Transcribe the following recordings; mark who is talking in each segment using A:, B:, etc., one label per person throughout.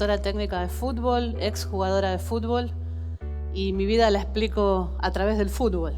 A: directora técnica de fútbol, exjugadora de fútbol, y mi vida la explico a través del fútbol.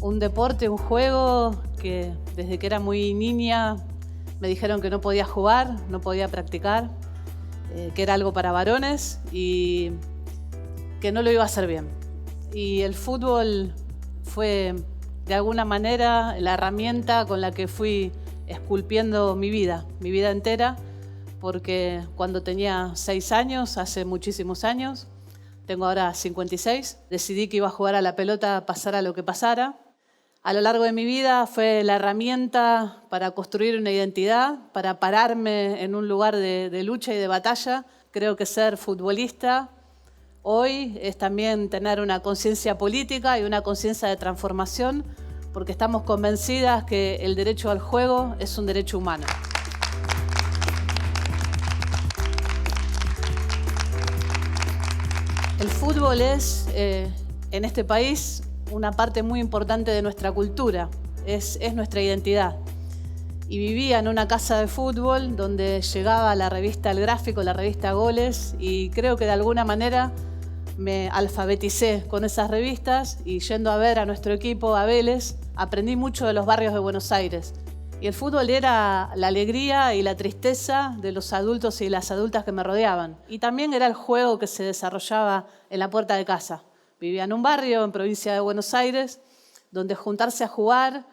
A: Un deporte, un juego que desde que era muy niña me dijeron que no podía jugar, no podía practicar, que era algo para varones y que no lo iba a hacer bien. Y el fútbol fue de alguna manera la herramienta con la que fui esculpiendo mi vida entera, porque cuando tenía 6 años, hace muchísimos años, tengo ahora 56, decidí que iba a jugar a la pelota pasara lo que pasara. A lo largo de mi vida fue la herramienta para construir una identidad, para pararme en un lugar de lucha y de batalla. Creo que ser futbolista hoy es también tener una conciencia política y una conciencia de transformación, porque estamos convencidas que el derecho al juego es un derecho humano. El fútbol es, en este país, una parte muy importante de nuestra cultura, es nuestra identidad. Y vivía en una casa de fútbol donde llegaba la revista El Gráfico, la revista Goles, y creo que de alguna manera me alfabeticé con esas revistas y yendo a ver a nuestro equipo, a Vélez, aprendí mucho de los barrios de Buenos Aires. Y el fútbol era la alegría y la tristeza de los adultos y las adultas que me rodeaban. Y también era el juego que se desarrollaba en la puerta de casa. Vivía en un barrio en provincia de Buenos Aires, donde juntarse a jugar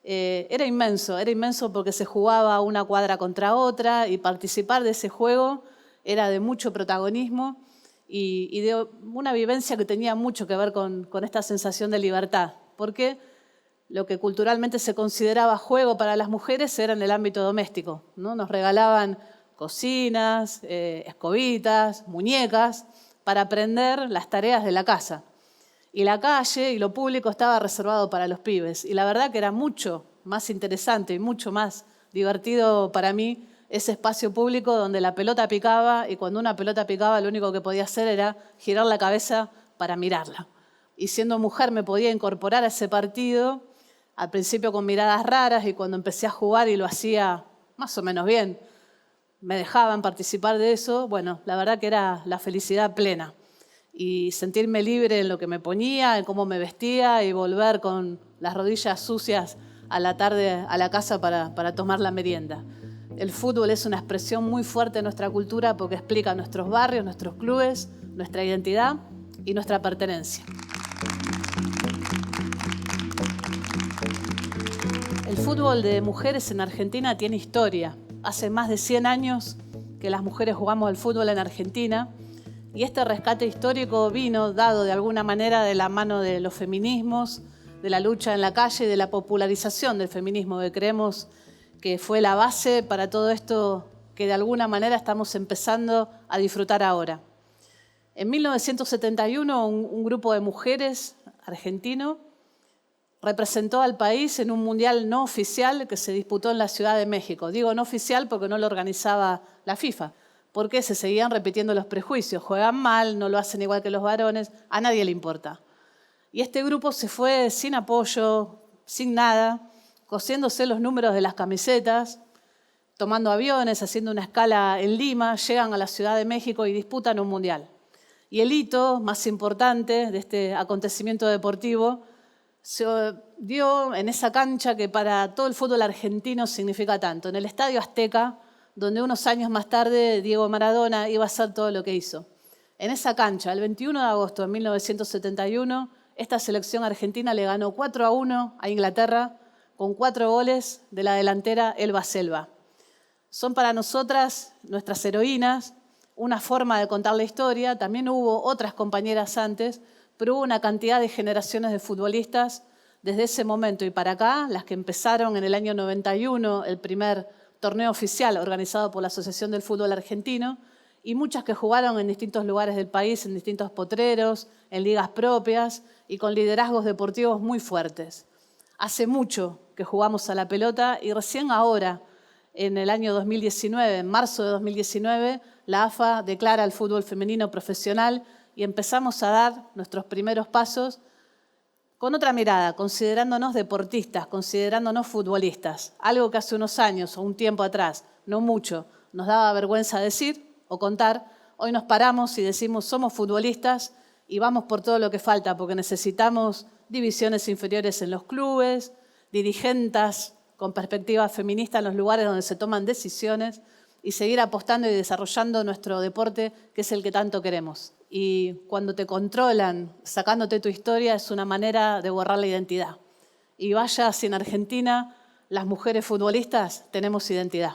A: era inmenso porque se jugaba una cuadra contra otra y participar de ese juego era de mucho protagonismo y de una vivencia que tenía mucho que ver con esta sensación de libertad, porque lo que culturalmente se consideraba juego para las mujeres era en el ámbito doméstico, ¿no? Nos regalaban cocinas, escobitas, muñecas, para aprender las tareas de la casa. Y la calle y lo público estaba reservado para los pibes. Y la verdad que era mucho más interesante y mucho más divertido para mí ese espacio público donde la pelota picaba y cuando una pelota picaba lo único que podía hacer era girar la cabeza para mirarla. Y siendo mujer me podía incorporar a ese partido, al principio con miradas raras y cuando empecé a jugar y lo hacía más o menos bien, me dejaban participar de eso, bueno, la verdad que era la felicidad plena. Y sentirme libre en lo que me ponía, en cómo me vestía y volver con las rodillas sucias a la tarde a la casa para tomar la merienda. El fútbol es una expresión muy fuerte de nuestra cultura porque explica nuestros barrios, nuestros clubes, nuestra identidad y nuestra pertenencia. El fútbol de mujeres en Argentina tiene historia. Hace más de 100 años que las mujeres jugamos al fútbol en Argentina. Y este rescate histórico vino dado de alguna manera de la mano de los feminismos, de la lucha en la calle y de la popularización del feminismo, que creemos que fue la base para todo esto que de alguna manera estamos empezando a disfrutar ahora. En 1971, un grupo de mujeres argentino representó al país en un mundial no oficial que se disputó en la Ciudad de México. Digo no oficial porque no lo organizaba la FIFA. Porque se seguían repitiendo los prejuicios, juegan mal, no lo hacen igual que los varones, a nadie le importa. Y este grupo se fue sin apoyo, sin nada, cosiéndose los números de las camisetas, tomando aviones, haciendo una escala en Lima, llegan a la Ciudad de México y disputan un mundial. Y el hito más importante de este acontecimiento deportivo se dio en esa cancha que para todo el fútbol argentino significa tanto, en el Estadio Azteca, donde unos años más tarde Diego Maradona iba a hacer todo lo que hizo. En esa cancha, el 21 de agosto de 1971, esta selección argentina le ganó 4-1 a Inglaterra con 4 goles de la delantera Elba Selva. Son para nosotras, nuestras heroínas, una forma de contar la historia. También hubo otras compañeras antes, pero hubo una cantidad de generaciones de futbolistas desde ese momento y para acá, las que empezaron en el año 91, el primer torneo oficial organizado por la Asociación del Fútbol Argentino, y muchas que jugaron en distintos lugares del país, en distintos potreros, en ligas propias y con liderazgos deportivos muy fuertes. Hace mucho que jugamos a la pelota y recién ahora, en el año 2019, en marzo de 2019, la AFA declara el fútbol femenino profesional y empezamos a dar nuestros primeros pasos con otra mirada, considerándonos deportistas, considerándonos futbolistas. Algo que hace unos años o un tiempo atrás, no mucho, nos daba vergüenza decir, o contar, hoy nos paramos y decimos somos futbolistas y vamos por todo lo que falta, porque necesitamos divisiones inferiores en los clubes, dirigentes con perspectiva feminista en los lugares donde se toman decisiones y seguir apostando y desarrollando nuestro deporte, que es el que tanto queremos. Y cuando te controlan sacándote tu historia es una manera de borrar la identidad. Y vaya si en Argentina las mujeres futbolistas tenemos identidad.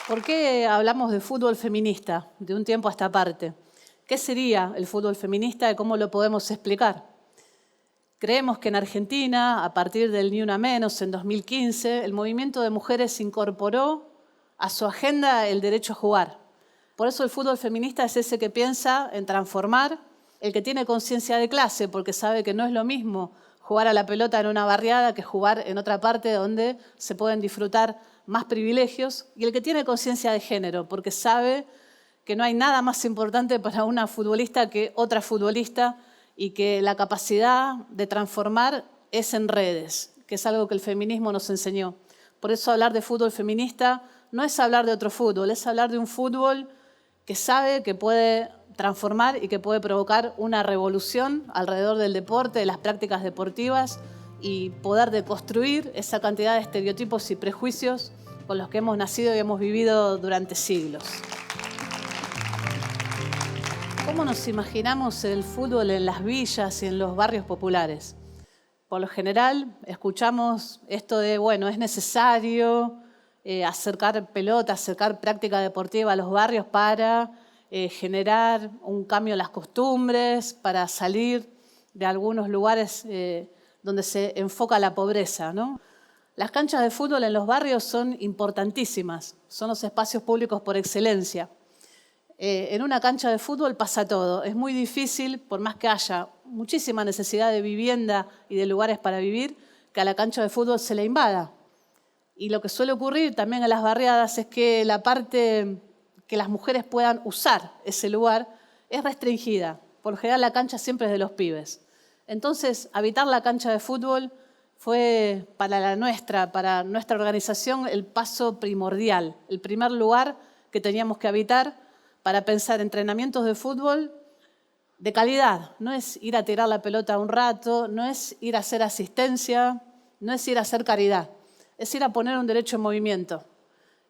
A: ¿Por qué hablamos de fútbol feminista de un tiempo a esta parte? ¿Qué sería el fútbol feminista y cómo lo podemos explicar? Creemos que en Argentina, a partir del Ni Una Menos, en 2015, el movimiento de mujeres incorporó a su agenda el derecho a jugar. Por eso el fútbol feminista es ese que piensa en transformar, el que tiene conciencia de clase, porque sabe que no es lo mismo jugar a la pelota en una barriada que jugar en otra parte donde se pueden disfrutar más privilegios, y el que tiene conciencia de género, porque sabe que no hay nada más importante para una futbolista que otra futbolista y que la capacidad de transformar es en redes, que es algo que el feminismo nos enseñó. Por eso hablar de fútbol feminista no es hablar de otro fútbol, es hablar de un fútbol que sabe que puede transformar y que puede provocar una revolución alrededor del deporte, de las prácticas deportivas y poder deconstruir esa cantidad de estereotipos y prejuicios con los que hemos nacido y hemos vivido durante siglos. ¿Cómo nos imaginamos el fútbol en las villas y en los barrios populares? Por lo general escuchamos esto de, bueno, es necesario acercar pelota, acercar práctica deportiva a los barrios para generar un cambio en las costumbres, para salir de algunos lugares donde se enfoca la pobreza, ¿no? Las canchas de fútbol en los barrios son importantísimas, son los espacios públicos por excelencia. En una cancha de fútbol pasa todo. Es muy difícil, por más que haya muchísima necesidad de vivienda y de lugares para vivir, que a la cancha de fútbol se le invada. Y lo que suele ocurrir también en las barriadas es que la parte que las mujeres puedan usar ese lugar es restringida. Por lo general la cancha siempre es de los pibes. Entonces, habitar la cancha de fútbol fue para nuestra organización el paso primordial, el primer lugar que teníamos que habitar para pensar entrenamientos de fútbol de calidad. No es ir a tirar la pelota un rato, no es ir a hacer asistencia, no es ir a hacer caridad, es ir a poner un derecho en movimiento.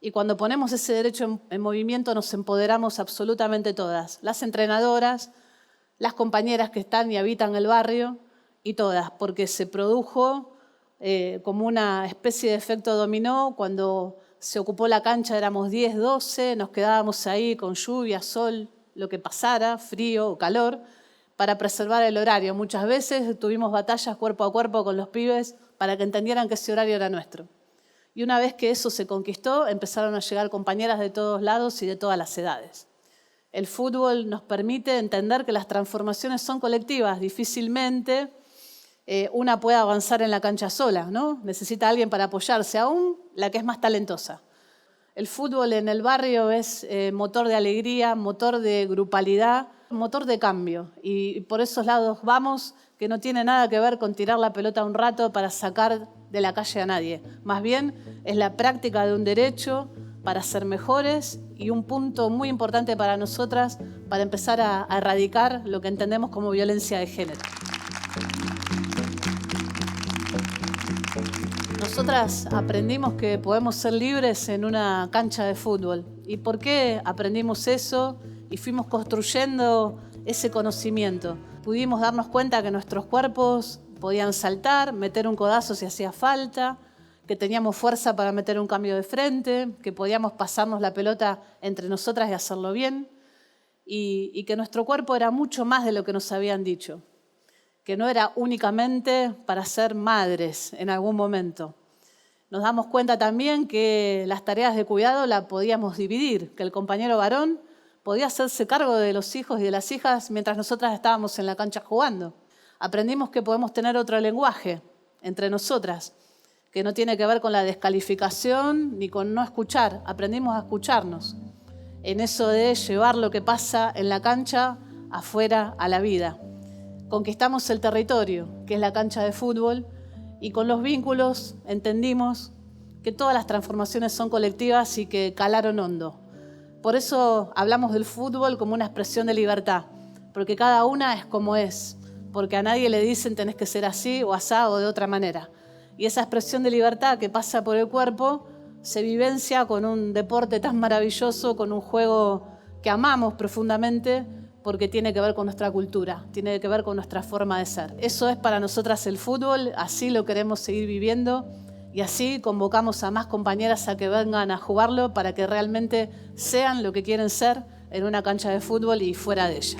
A: Y cuando ponemos ese derecho en movimiento nos empoderamos absolutamente todas, las entrenadoras, las compañeras que están y habitan el barrio y todas, porque se produjo como una especie de efecto dominó. Cuando se ocupó la cancha éramos 10, 12, nos quedábamos ahí con lluvia, sol, lo que pasara, frío o calor, para preservar el horario. Muchas veces tuvimos batallas cuerpo a cuerpo con los pibes para que entendieran que ese horario era nuestro. Y una vez que eso se conquistó, empezaron a llegar compañeras de todos lados y de todas las edades. El fútbol nos permite entender que las transformaciones son colectivas. Difícilmente una puede avanzar en la cancha sola, ¿no? Necesita alguien para apoyarse, aún la que es más talentosa. El fútbol en el barrio es motor de alegría, motor de grupalidad, motor de cambio. Y por esos lados vamos, que no tiene nada que ver con tirar la pelota un rato para sacar de la calle a nadie. Más bien es la práctica de un derecho para ser mejores y un punto muy importante para nosotras para empezar a erradicar lo que entendemos como violencia de género. Nosotras aprendimos que podemos ser libres en una cancha de fútbol. ¿Y por qué aprendimos eso? Y fuimos construyendo ese conocimiento. Pudimos darnos cuenta que nuestros cuerpos podían saltar, meter un codazo si hacía falta, que teníamos fuerza para meter un cambio de frente, que podíamos pasarnos la pelota entre nosotras y hacerlo bien, y que nuestro cuerpo era mucho más de lo que nos habían dicho, que no era únicamente para ser madres en algún momento. Nos damos cuenta también que las tareas de cuidado las podíamos dividir, que el compañero varón podía hacerse cargo de los hijos y de las hijas mientras nosotras estábamos en la cancha jugando. Aprendimos que podemos tener otro lenguaje entre nosotras, que no tiene que ver con la descalificación ni con no escuchar. Aprendimos a escucharnos en eso de llevar lo que pasa en la cancha afuera a la vida. Conquistamos el territorio, que es la cancha de fútbol, y con los vínculos entendimos que todas las transformaciones son colectivas y que calaron hondo. Por eso hablamos del fútbol como una expresión de libertad, porque cada una es como es, porque a nadie le dicen tenés que ser así o asá o de otra manera. Y esa expresión de libertad que pasa por el cuerpo se vivencia con un deporte tan maravilloso, con un juego que amamos profundamente, porque tiene que ver con nuestra cultura, tiene que ver con nuestra forma de ser. Eso es para nosotras el fútbol, así lo queremos seguir viviendo y así convocamos a más compañeras a que vengan a jugarlo para que realmente sean lo que quieren ser en una cancha de fútbol y fuera de ella.